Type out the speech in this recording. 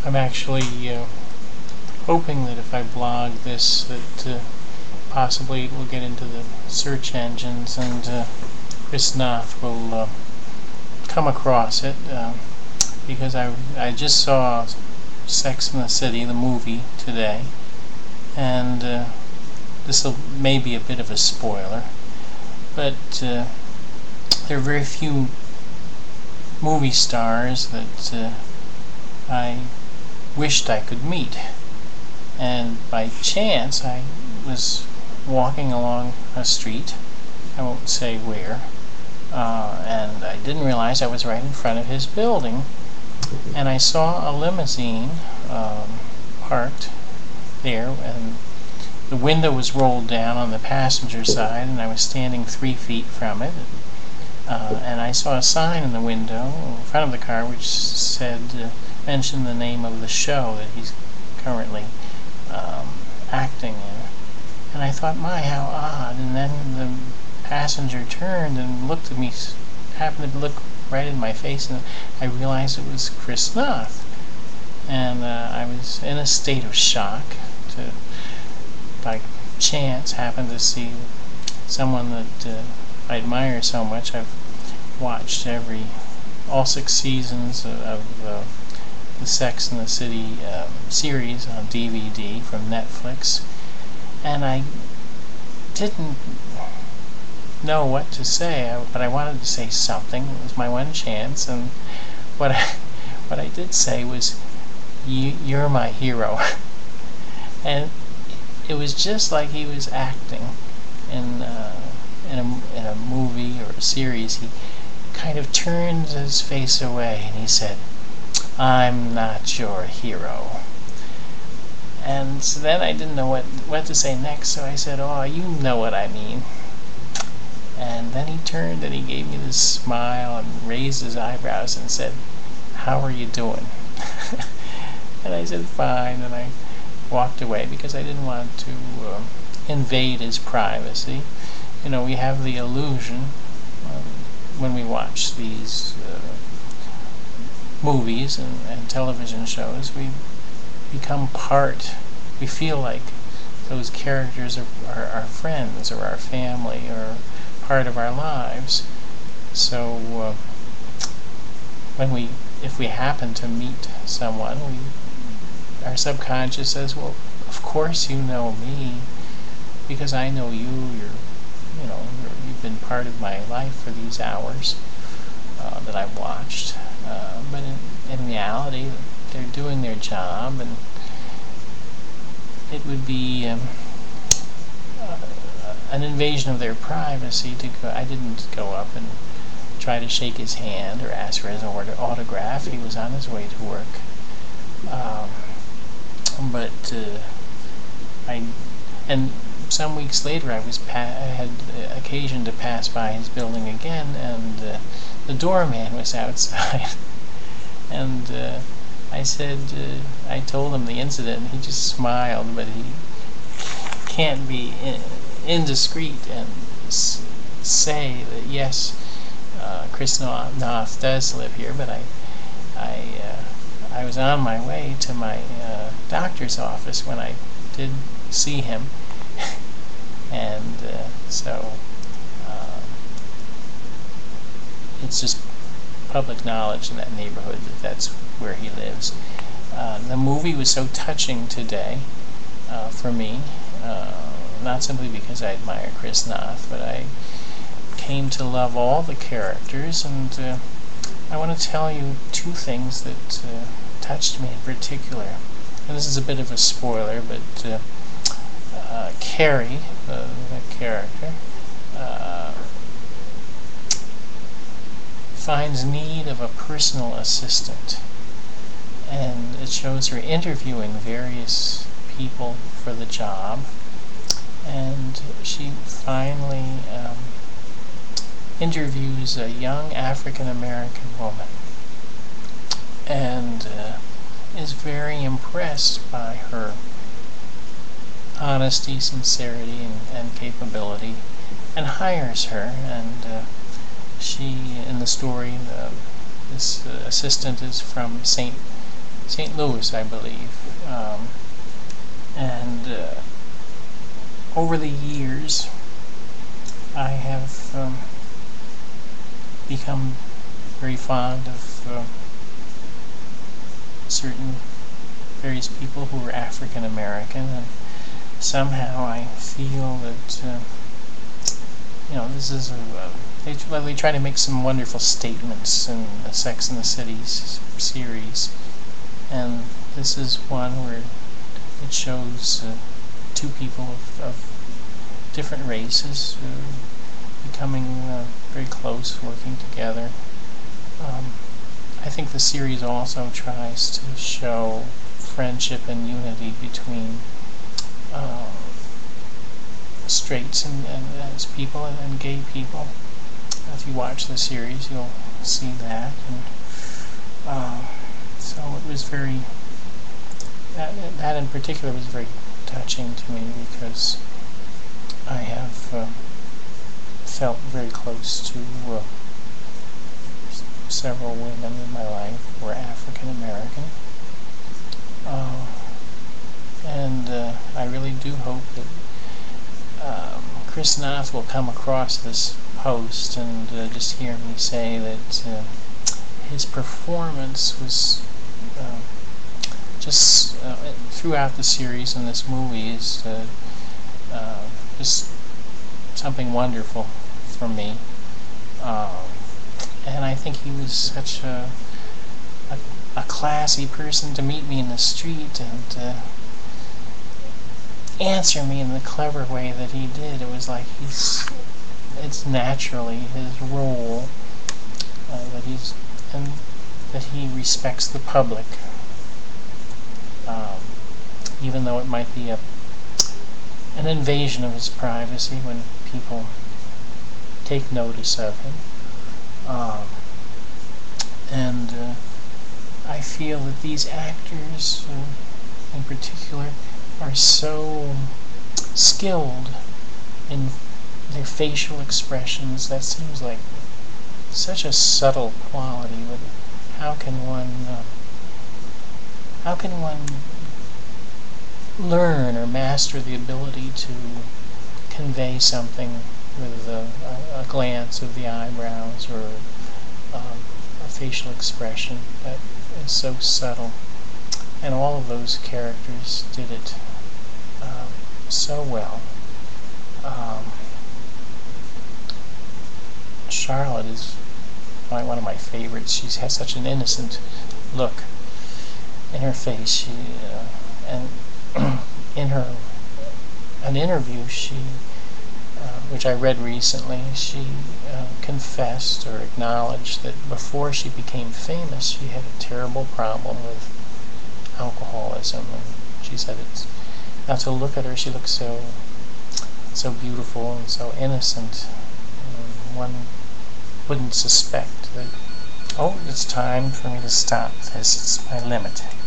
I'm actually hoping that if I blog this, that possibly it will get into the search engines, and Chris Noth will come across it, because I just saw Sex and the City, the movie, today, and this may be a bit of a spoiler, but there are very few movie stars that I wished I could meet. And by chance, I was walking along a street, I won't say where, and I didn't realize I was right in front of his building, and I saw a limousine parked there, and the window was rolled down on the passenger side, and I was standing 3 feet from it, and I saw a sign in the window in front of the car which said, mentioned the name of the show that he's currently acting in. And I thought, my, how odd. And then the passenger turned and looked at me, happened to look right in my face, and I realized it was Chris Noth. And I was in a state of shock to, by chance, happen to see someone that I admire so much. I've watched all 6 seasons of the Sex and the City series on DVD from Netflix, and I didn't know what to say, but I wanted to say something. It was my one chance, and what I did say was, "You're my hero." And it was just like he was acting in a movie or a series. He kind of turned his face away and he said, "I'm not your hero." And so then I didn't know what to say next, so I said, "Oh, you know what I mean." And then he turned and he gave me this smile and raised his eyebrows and said, "How are you doing?" And I said, "Fine," and I walked away because I didn't want to invade his privacy. You know, we have the illusion when we watch these movies and television shows, we become we feel like those characters are our friends or our family or part of our lives. So if we happen to meet someone, our subconscious says, "Well, of course you know me, because I know you. You've been part of my life for these hours that I've watched." But in reality, they're doing their job, and it would be an invasion of their privacy to go. I didn't go up and try to shake his hand or ask for his autograph. He was on his way to work. And some weeks later, I had occasion to pass by his building again, and the doorman was outside. And I told him the incident, and he just smiled, but he can't be indiscreet and say that, yes, Chris Noth does live here, but I was on my way to my doctor's office when I did see him, and so it's just public knowledge in that neighborhood that that's where he lives. The movie was so touching today for me, not simply because I admire Chris Noth, but I came to love all the characters, and I want to tell you 2 things that touched me in particular. And this is a bit of a spoiler, but Carrie, the character, finds need of a personal assistant, and it shows her interviewing various people for the job, and she finally interviews a young African-American woman, and is very impressed by her honesty, sincerity, and capability, and hires her. And she, in the story, this assistant is from St. St. Louis, I believe. And over the years, I have become very fond of certain various people who are African American, and somehow I feel that this is they try to make some wonderful statements in the Sex and the City series, and this is one where it shows two people of different races becoming very close, working together. I think the series also tries to show friendship and unity between straights and as people and gay people. If you watch the series, you'll see that, and so it was very that in particular was very touching to me, because I have felt very close to several women in my life who were African American, and I really do hope that Chris Noth will come across this post and just hear me say that his performance was just throughout the series and this movie is just something wonderful for me, and I think he was such a classy person to meet me in the street and answer me in the clever way that he did. It was like it's naturally his role that he respects the public, even though it might be an invasion of his privacy when people take notice of him. And I feel that these actors in particular are so skilled in their facial expressions. That seems like such a subtle quality, but how can one learn or master the ability to convey something with a glance of the eyebrows or a facial expression that is so subtle? And all of those characters did it so well. Charlotte is one of my favorites. She has such an innocent look in her face. And in an interview, which I read recently, she confessed or acknowledged that before she became famous, she had a terrible problem with alcoholism. And she said now to look at her, she looks so beautiful and so innocent. One wouldn't suspect that, oh, it's time for me to stop this. It's my limit.